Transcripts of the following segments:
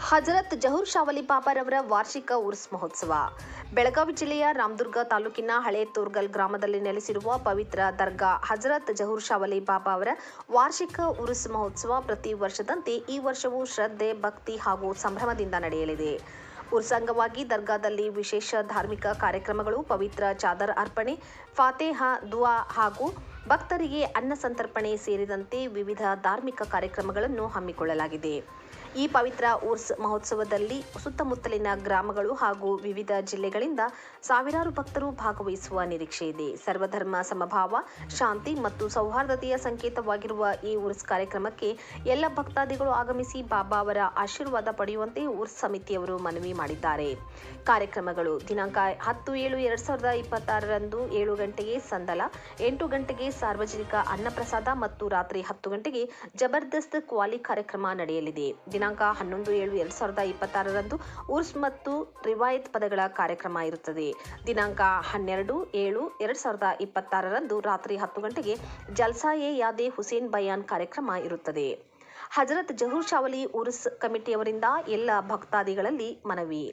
ಹಜರತ್ ಜಹೂರ್ ಶಾವಲಿ ಬಾಬಾರವರ ವಾರ್ಷಿಕ ಉರ್ಸ್ ಮಹೋತ್ಸವ. ಬೆಳಗಾವಿ ಜಿಲ್ಲೆಯ ರಾಮದುರ್ಗ ತಾಲೂಕಿನ ಹಳೆ ತೋರ್ಗಲ್ ಗ್ರಾಮದಲ್ಲಿ ನೆಲೆಸಿರುವ ಪವಿತ್ರ ದರ್ಗಾ ಹಜರತ್ ಜಹೂರ್ ಶಾವಲಿ ಬಾಬಾ ಅವರ ವಾರ್ಷಿಕ ಉರ್ಸ್ ಮಹೋತ್ಸವ ಪ್ರತಿ ವರ್ಷದಂತೆ ಈ ವರ್ಷವೂ ಶ್ರದ್ಧೆ, ಭಕ್ತಿ ಹಾಗೂ ಸಂಭ್ರಮದಿಂದ ನಡೆಯಲಿದೆ. ಉರ್ಸ್ ಅಂಗವಾಗಿ ದರ್ಗಾದಲ್ಲಿ ವಿಶೇಷ ಧಾರ್ಮಿಕ ಕಾರ್ಯಕ್ರಮಗಳು, ಪವಿತ್ರ ಚಾದರ್ ಅರ್ಪಣೆ, ಫಾತೆಹಾ, ದುಆ ಹಾಗೂ ಭಕ್ತರಿಗೆ ಅನ್ನ ಸಂತರ್ಪಣೆ ಸೇರಿದಂತೆ ವಿವಿಧ ಧಾರ್ಮಿಕ ಕಾರ್ಯಕ್ರಮಗಳನ್ನು ಹಮ್ಮಿಕೊಳ್ಳಲಾಗಿದೆ. ಈ ಪವಿತ್ರ ಉರ್ಸ್ ಮಹೋತ್ಸವದಲ್ಲಿ ಸುತ್ತಮುತ್ತಲಿನ ಗ್ರಾಮಗಳು ಹಾಗೂ ವಿವಿಧ ಜಿಲ್ಲೆಗಳಿಂದ ಸಾವಿರಾರು ಭಕ್ತರು ಭಾಗವಹಿಸುವ ನಿರೀಕ್ಷೆ ಇದೆ. ಸರ್ವಧರ್ಮ ಸಮಭಾವ, ಶಾಂತಿ ಮತ್ತು ಸೌಹಾರ್ದತೆಯ ಸಂಕೇತವಾಗಿರುವ ಈ ಉರ್ಸ್ ಕಾರ್ಯಕ್ರಮಕ್ಕೆ ಎಲ್ಲ ಭಕ್ತಾದಿಗಳು ಆಗಮಿಸಿ ಬಾಬಾ ಅವರ ಆಶೀರ್ವಾದ ಪಡೆಯುವಂತೆ ಉರ್ಸ್ ಸಮಿತಿಯವರು ಮನವಿ ಮಾಡಿದ್ದಾರೆ. ಕಾರ್ಯಕ್ರಮಗಳು: ದಿನಾಂಕ 10/7/2026ರಂದು 7 ಗಂಟೆಗೆ ಸಂದಲ, 8 ಗಂಟೆಗೆ ಸಾರ್ವಜನಿಕ ಅನ್ನಪ್ರಸಾದ ಮತ್ತು ರಾತ್ರಿ 10 ಗಂಟೆಗೆ ಜಬರ್ದಸ್ತ್ ಕ್ವಾಲಿ ಕಾರ್ಯಕ್ರಮ ನಡೆಯಲಿದೆ. ದಿನಾಂಕ 11/7/2026ರಂದು ಉರ್ಸ್ ಮತ್ತು ರಿವಾಯತ್ ಪದಗಳ ಕಾರ್ಯಕ್ರಮ ಇರುತ್ತದೆ. ದಿನಾಂಕ 12/7/2026ರಂದು ರಾತ್ರಿ 10 ಗಂಟೆಗೆ ಜಲ್ಸಾ-ಎ ಯಾದೆ ಹುಸೇನ್ ಬಯಾನ್ ಕಾರ್ಯಕ್ರಮ ಇರುತ್ತದೆ. ಹಜರತ್ ಜಹೂರ್ ಶಾವಲಿ ಉರ್ಸ್ ಕಮಿಟಿಯವರಿಂದ ಎಲ್ಲ ಭಕ್ತಾದಿಗಳಲ್ಲಿ ಮನವಿ: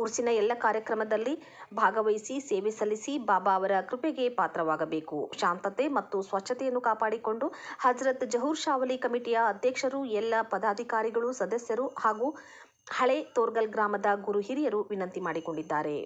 ಉರ್ಸಿನ ಎಲ್ಲ ಕಾರ್ಯಕ್ರಮದಲ್ಲಿ ಭಾಗವಹಿಸಿ ಸೇವೆ ಸಲ್ಲಿಸಿ ಬಾಬಾ ಅವರ ಕೃಪೆಗೆ ಪಾತ್ರವಾಗಬೇಕು. ಶಾಂತತೆ ಮತ್ತು ಸ್ವಚ್ಛತೆಯನ್ನು ಕಾಪಾಡಿಕೊಂಡು ಹಜರತ್ ಜಹೂರ್ ಶಾವಲಿ ಕಮಿಟಿಯ ಅಧ್ಯಕ್ಷರು, ಎಲ್ಲ ಪದಾಧಿಕಾರಿಗಳು, ಸದಸ್ಯರು ಹಾಗೂ ಹಳೆ ತೋರ್ಗಲ್ ಗ್ರಾಮದ ಗುರು ಹಿರಿಯರು ವಿನಂತಿ ಮಾಡಿಕೊಂಡಿದ್ದಾರೆ.